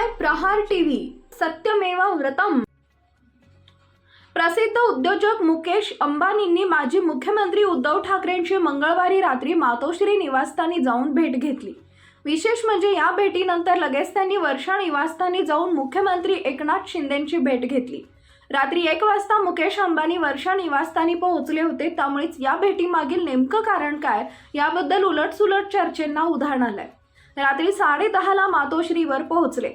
पाहताय प्रहार टीव्ही. सत्यमेव व्रतम. प्रसिद्ध उद्योजक मुकेश अंबानींनी माजी मुख्यमंत्री उद्धव ठाकरेंची मंगळवारी रात्री मातोश्री निवासस्थानी जाऊन भेट घेतली. विशेष म्हणजे या भेटीनंतर लगेच त्यांनी वर्षा निवासस्थानी जाऊन मुख्यमंत्री एकनाथ शिंदेंची भेट घेतली. रात्री 1 वाजता मुकेश अंबानी वर्षा निवासस्थानी पोहोचले होते. त्यामुळेच या भेटीमागील नेमकं कारण काय याबद्दल उलटसुलट चर्चेंना उधाण आलंय. रात्री 10:30ला मातोश्रीवर पोहोचले.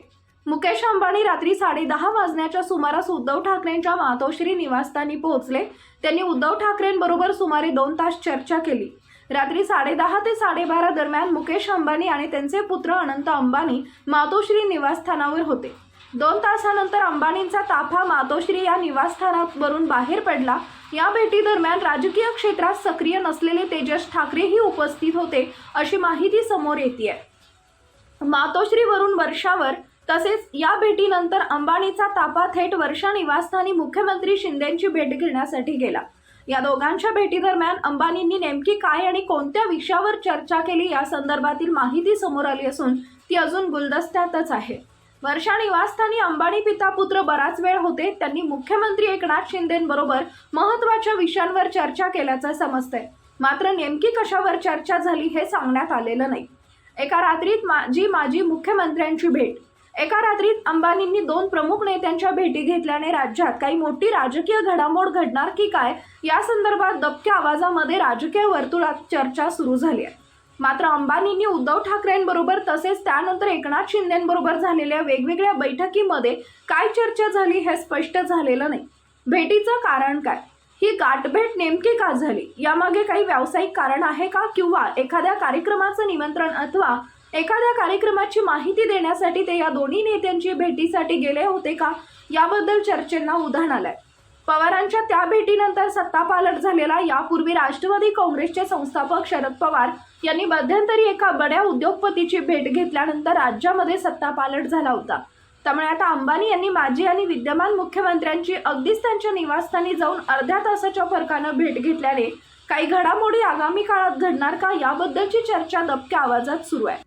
मुकेश अंबानी रात्री 10:30 वाजण्याच्या सुमारास उद्धव ठाकरेंच्या मातोश्री निवासस्थानी पोहोचले. त्यांनी उद्धव ठाकरेंबरोबर सुमारे 2 तास चर्चा केली. रात्री 10:30 ते 12:30 दरम्यान मुकेश अंबानी आणि त्यांचे पुत्र अनंत अंबानी मातोश्री निवासस्थानावर होते. 2 तासानंतर अंबानींचा ताफा मातोश्री या निवासस्थानावरून बाहेर पडला. या भेटी दरम्यान राजकीय क्षेत्रात सक्रिय नसलेले तेजस ठाकरेही उपस्थित होते अशी माहिती समोर येते. मातोश्रीवरून वर्षावर तसेच या भेटीनंतर अंबानीचा ताफा थेट वर्षा निवासस्थानी मुख्यमंत्री शिंदेंची भेट घेण्यासाठी गेला. या दोघांच्या भेटी दरम्यान अंबानींनी नेमकी काय आणि कोणत्या विषयावर चर्चा केली या संदर्भातील माहिती समोर आली असून ती अजून गुलदस्त्यातच आहे. वर्षा निवासस्थानी अंबानी पिता पुत्र बराच वेळ होते. त्यांनी मुख्यमंत्री एकनाथ शिंदेंबरोबर महत्त्वाच्या विषयांवर चर्चा केल्याचं समजतंय. मात्र नेमकी कशावर चर्चा झाली हे सांगण्यात आलेलं नाही. एका रात्रीत माजी मुख्यमंत्र्यांची भेट. एका रात्रीत अंबानींनी 2 प्रमुख नेत्यांच्या भेटी घेतल्याने राज्यात काही मोठी राजकीय घडामोड घडणार की काय या संदर्भात दबक्या आवाजामध्ये राजकीय वर्तुळात चर्चा सुरू झाली आहे. मात्र अंबानींनी उद्धव ठाकरेंबरोबर तसेच त्यानंतर एकनाथ शिंदेंबरोबर झालेल्या वेगवेगळ्या बैठकीमध्ये काय चर्चा झाली हे स्पष्ट झालेलं नाही. भेटीचं कारण काय, ही गाठभेट नेमकी का झाली, यामागे काही व्यावसायिक कारण आहे का, किंवा एखाद्या कार्यक्रमाचं निमंत्रण अथवा एखाद्या कार्यक्रमाची माहिती देण्यासाठी ते या दोन्ही नेत्यांची भेटीसाठी गेले होते का, याबद्दल चर्चेंना उधाण आलंय. पवारांच्या त्या भेटीनंतर सत्तापालट झालेला यापूर्वी राष्ट्रवादी काँग्रेसचे संस्थापक शरद पवार यांनी मध्यंतरी एका बड्या उद्योगपतीची भेट घेतल्यानंतर राज्यामध्ये सत्तापालट झाला होता. त्यामुळे आता अंबानी यांनी माजी आणि विद्यमान मुख्यमंत्र्यांची अगदीच त्यांच्या निवासस्थानी जाऊन अर्ध्या तासाच्या फरकानं भेट घेतल्याने काही घडामोडी आगामी काळात घडणार का याबद्दलची चर्चा दबक्या आवाजात सुरू आहे.